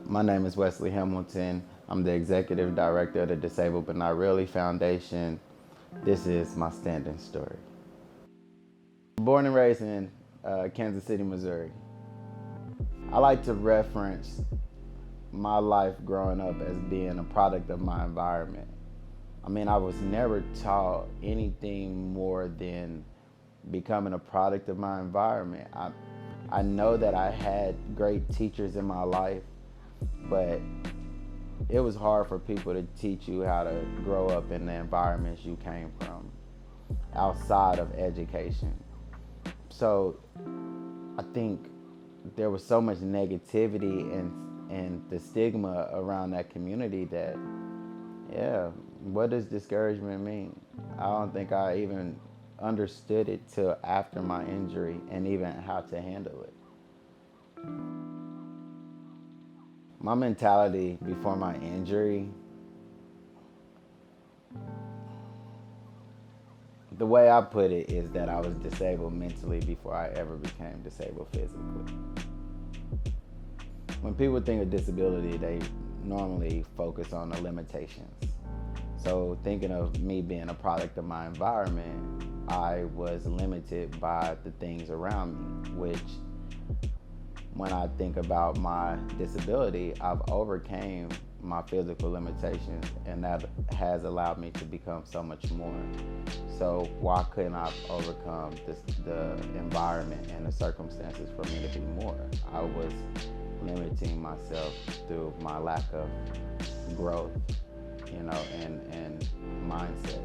My name is Wesley Hamilton. I'm the Executive Director of the Disabled but Not Really Foundation. This is my standing story. Born and raised in Kansas City, Missouri. I like to reference my life growing up as being a product of my environment. I was never taught anything more than becoming a product of my environment. I know that I had great teachers in my life, but it was hard for people to teach you how to grow up in the environments you came from outside of education. So I think there was so much negativity and the stigma around that community that, what does discouragement mean? I don't think I even understood it till after my injury and even how to handle it. My mentality before my injury, the way I put it is that I was disabled mentally before I ever became disabled physically. When people think of disability, they normally focus on the limitations. So thinking of me being a product of my environment, I was limited by the things around me, which when I think about my disability, I've overcame my physical limitations, and that has allowed me to become so much more. So why couldn't I overcome the environment and the circumstances for me to be more? I was limiting myself through my lack of growth, and mindset.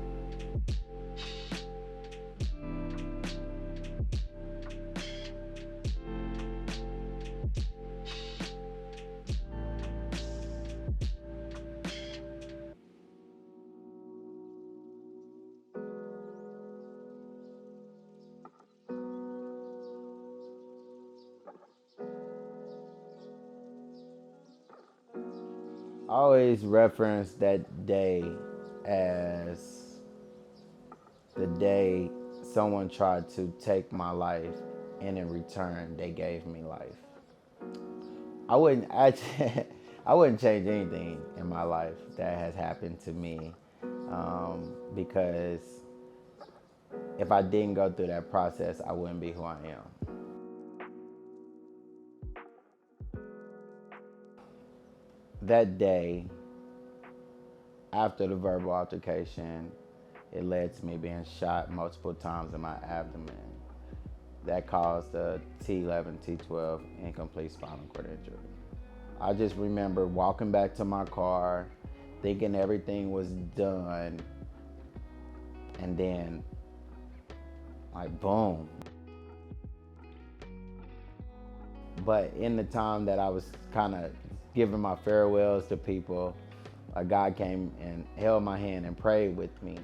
I always reference that day as the day someone tried to take my life, and in return, they gave me life. I wouldn't change anything in my life that has happened to me, because if I didn't go through that process, I wouldn't be who I am. That day, after the verbal altercation, it led to me being shot multiple times in my abdomen. That caused a 𝑇11, 𝑇12 incomplete spinal cord injury. I just remember walking back to my car, thinking everything was done, and then, boom. But in the time that I was kind of giving my farewells to people, a guy came and held my hand and prayed with me.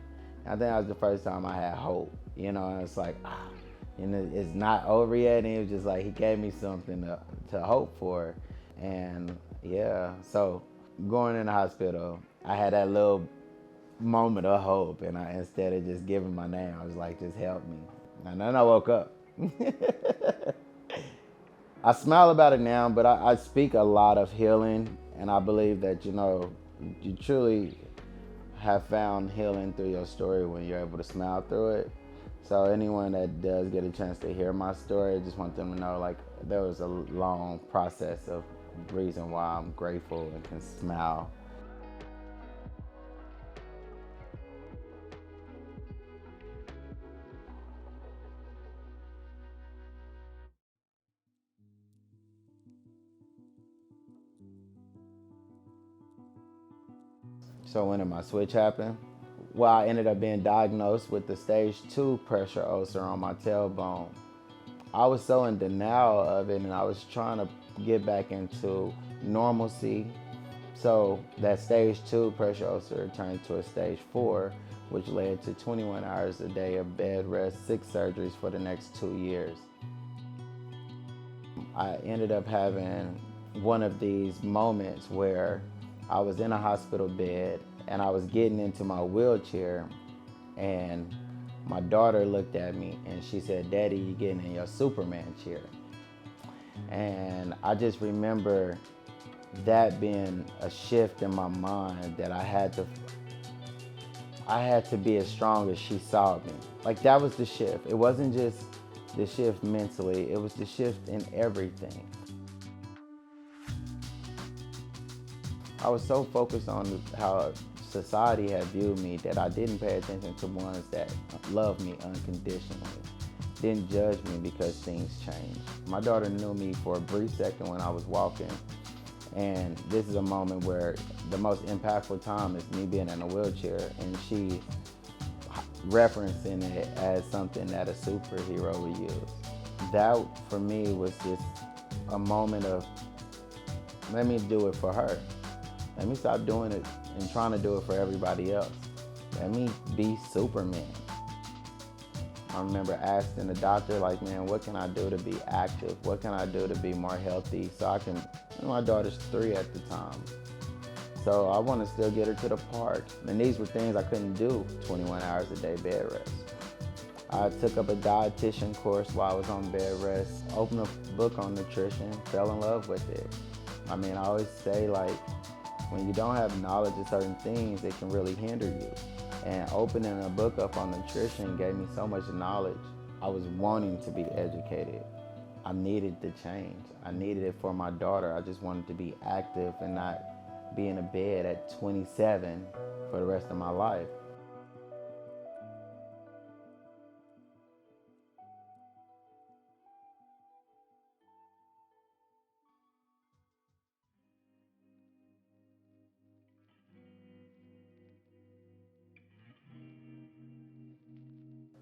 And I think that was the first time I had hope. And it's like, it's not over yet. And it was just like, he gave me something to hope for. And so going in the hospital, I had that little moment of hope. And instead of just giving my name, I was like, just help me. And then I woke up. I smile about it now, but I speak a lot of healing, and I believe that, you truly have found healing through your story when you're able to smile through it. So anyone that does get a chance to hear my story, I just want them to know, there was a long process of reason why I'm grateful and can smile. So when did my switch happen? Well, I ended up being diagnosed with the stage 2 pressure ulcer on my tailbone. I was so in denial of it, and I was trying to get back into normalcy. So that stage 2 pressure ulcer turned to a stage 4, which led to 21 hours a day of bed rest, 6 surgeries for the next 2 years. I ended up having one of these moments where I was in a hospital bed and I was getting into my wheelchair, and my daughter looked at me and she said, "Daddy, you're getting in your Superman chair." And I just remember that being a shift in my mind that I had to be as strong as she saw me. Like, that was the shift. It wasn't just the shift mentally, it was the shift in everything. I was so focused on how society had viewed me that I didn't pay attention to ones that loved me unconditionally, didn't judge me because things changed. My daughter knew me for a brief second when I was walking, and this is a moment where the most impactful time is me being in a wheelchair and she referencing it as something that a superhero would use. That, for me, was just a moment of, let me do it for her. Let me stop doing it and trying to do it for everybody else. Let me be Superman. I remember asking the doctor, like, man, what can I do to be active? What can I do to be more healthy so I can, my daughter's 3 at the time. So I want to still get her to the park. And these were things I couldn't do 21 hours a day bed rest. I took up a dietitian course while I was on bed rest, opened a book on nutrition, fell in love with it. I mean, I always say, like, when you don't have knowledge of certain things, it can really hinder you. And opening a book up on nutrition gave me so much knowledge. I was wanting to be educated. I needed the change. I needed it for my daughter. I just wanted to be active and not be in a bed at 27 for the rest of my life.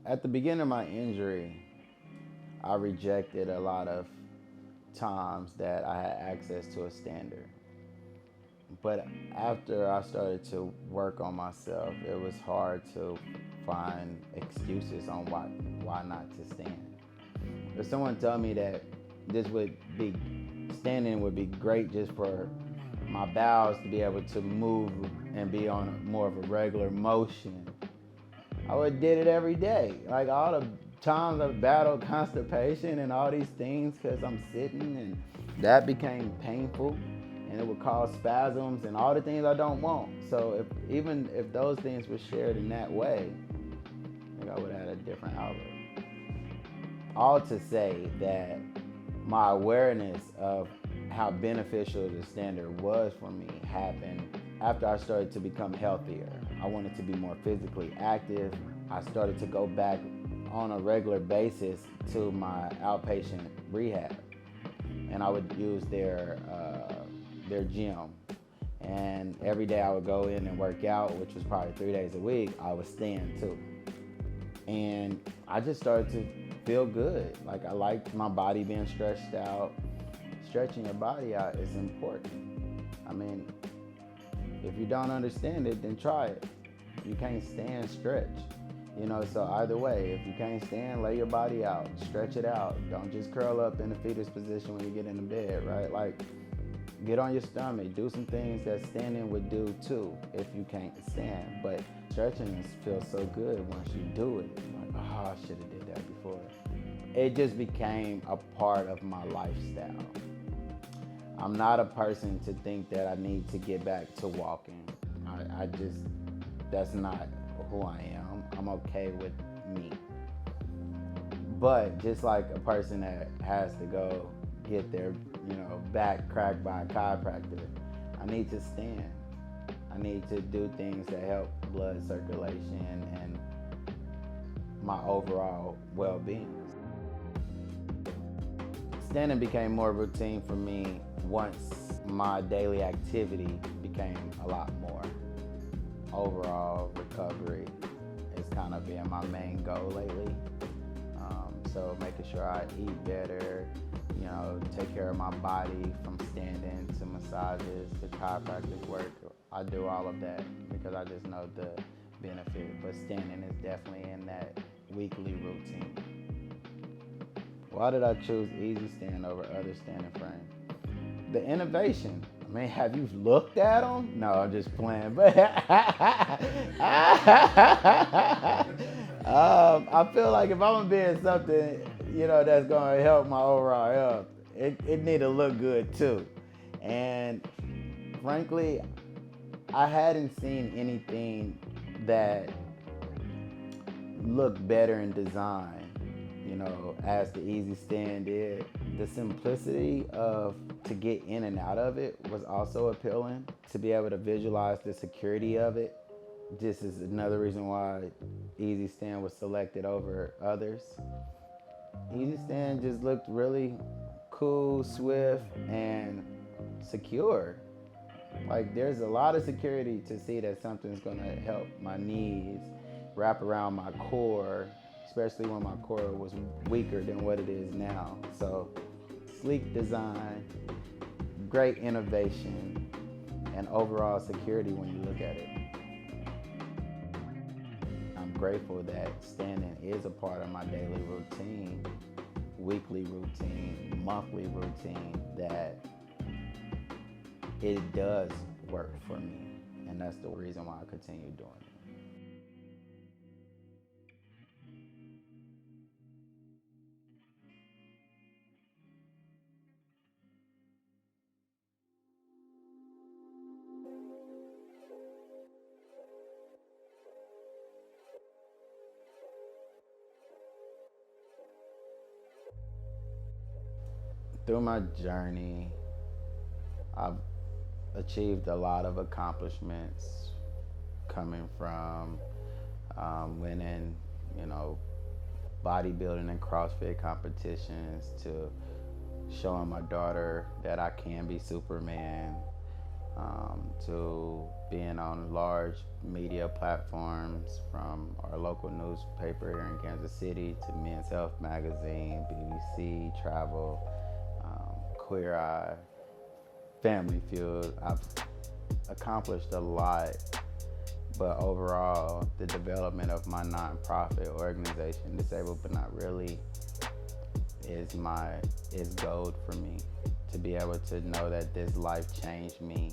At the beginning of my injury, I rejected a lot of times that I had access to a stander. But after I started to work on myself, it was hard to find excuses on why not to stand. If someone told me that standing would be great just for my bowels to be able to move and be on more of a regular motion, I would have did it every day. Like, all the times I've battled constipation and all these things because I'm sitting, and that became painful, and it would cause spasms and all the things I don't want. So even if those things were shared in that way, I think I would have had a different outlook. All to say that my awareness of how beneficial the standard was for me happened after I started to become healthier. I wanted to be more physically active. I started to go back on a regular basis to my outpatient rehab, and I would use their gym. And every day I would go in and work out, which was probably 3 days a week. I would stand too, and I just started to feel good. Like, I liked my body being stretched out. Stretching your body out is important. I mean, if you don't understand it, then try it. You can't stand, stretch. So either way, if you can't stand, lay your body out, stretch it out. Don't just curl up in the fetus position when you get in the bed, right? Like, get on your stomach, do some things that standing would do too if you can't stand. But stretching feels so good once you do it. Like, oh, I should have did that before. It just became a part of my lifestyle. I'm not a person to think that I need to get back to walking. That's not who I am. I'm okay with me. But just like a person that has to go get their, back cracked by a chiropractor, I need to stand. I need to do things that help blood circulation and my overall well-being. Standing became more routine for me once my daily activity became a lot more. Overall recovery is kind of been my main goal lately. So making sure I eat better, take care of my body from standing to massages to chiropractic work. I do all of that because I just know the benefit, but standing is definitely in that weekly routine. Why did I choose EasyStand over other standing frames? The innovation. I mean, have you looked at them? No, I'm just playing. But I feel like if I'm doing something, that's going to help my overall health, it need to look good too. And Frankly, I hadn't seen anything that looked better in design, you know, as the EasyStand did. The simplicity to get in and out of it was also appealing. To be able to visualize the security of it, this is another reason why EasyStand was selected over others. EasyStand just looked really cool, swift, and secure. Like, there's a lot of security to see that something's gonna help my knees, wrap around my core, especially when my core was weaker than what it is now. So, sleek design, great innovation, and overall security when you look at it. I'm grateful that standing is a part of my daily routine, weekly routine, monthly routine, that it does work for me. And that's the reason why I continue doing it. Through my journey, I've achieved a lot of accomplishments, coming from winning, you know, bodybuilding and CrossFit competitions, to showing my daughter that I can be Superman, to being on large media platforms, from our local newspaper here in Kansas City to Men's Health Magazine, BBC, Travel, Queer Eye, Family Feud. I've accomplished a lot, but overall, the development of my nonprofit organization, Disabled But Not Really, is gold for me. To be able to know that this life changed me,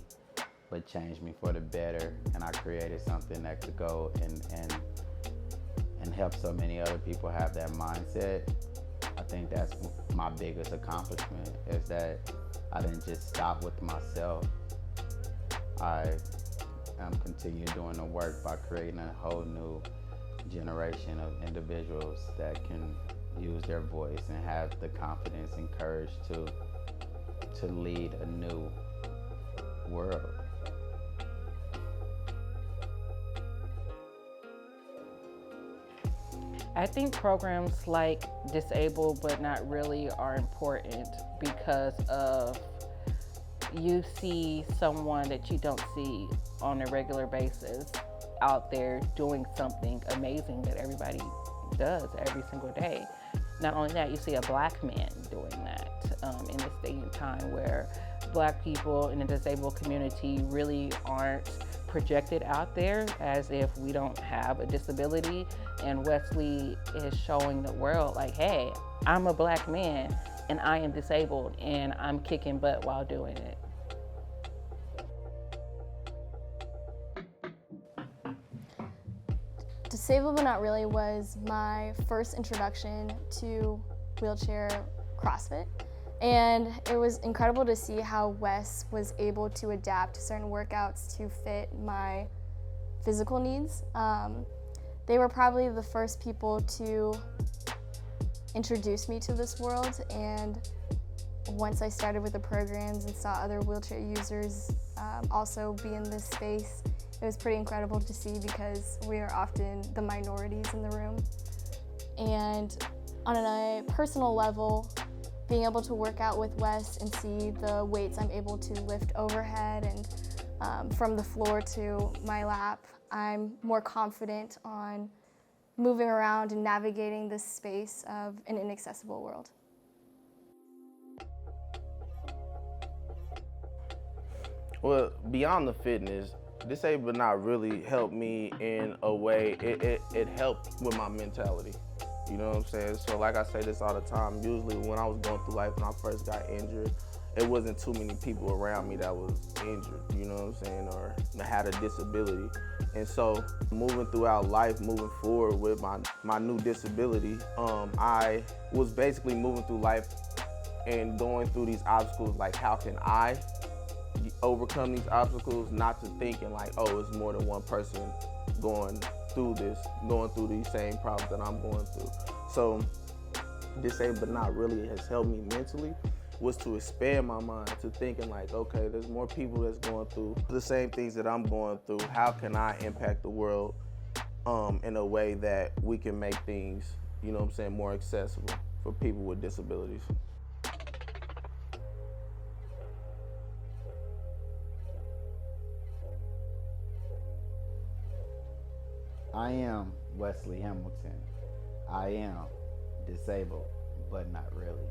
but changed me for the better, and I created something that could go and help so many other people have that mindset. I think that's my biggest accomplishment, is that I didn't just stop with myself. I am continuing doing the work by creating a whole new generation of individuals that can use their voice and have the confidence and courage to lead a new world. I think programs like Disabled But Not Really are important because of, you see someone that you don't see on a regular basis out there doing something amazing that everybody does every single day. Not only that, you see a Black man doing that in this day and time where Black people in the disabled community really aren't projected out there as if we don't have a disability. And Wesley is showing the world, like, hey, I'm a Black man and I am disabled and I'm kicking butt while doing it. Disabled But Not Really was my first introduction to wheelchair CrossFit. And it was incredible to see how Wes was able to adapt certain workouts to fit my physical needs. They were probably the first people to introduce me to this world, and once I started with the programs and saw other wheelchair users also be in this space, it was pretty incredible to see, because we are often the minorities in the room. And on a personal level, being able to work out with Wes and see the weights I'm able to lift overhead and from the floor to my lap, I'm more confident on moving around and navigating this space of an inaccessible world. Well, beyond the fitness, Disabled But Not Really helped me in a way. It helped with my mentality. You know what I'm saying? So like I say this all the time, usually when I was going through life, when I first got injured, it wasn't too many people around me that was injured, you know what I'm saying, or had a disability. And so moving throughout life, moving forward with my new disability, I was basically moving through life and going through these obstacles, like how can I overcome these obstacles, not to thinking like, oh, it's more than one person going through these same problems that I'm going through. So Disabled But Not Really has helped me mentally was to expand my mind to thinking like, okay, there's more people that's going through the same things that I'm going through. How can I impact the world in a way that we can make things, you know what I'm saying, more accessible for people with disabilities? I am Wesley Hamilton. I am disabled, but not really.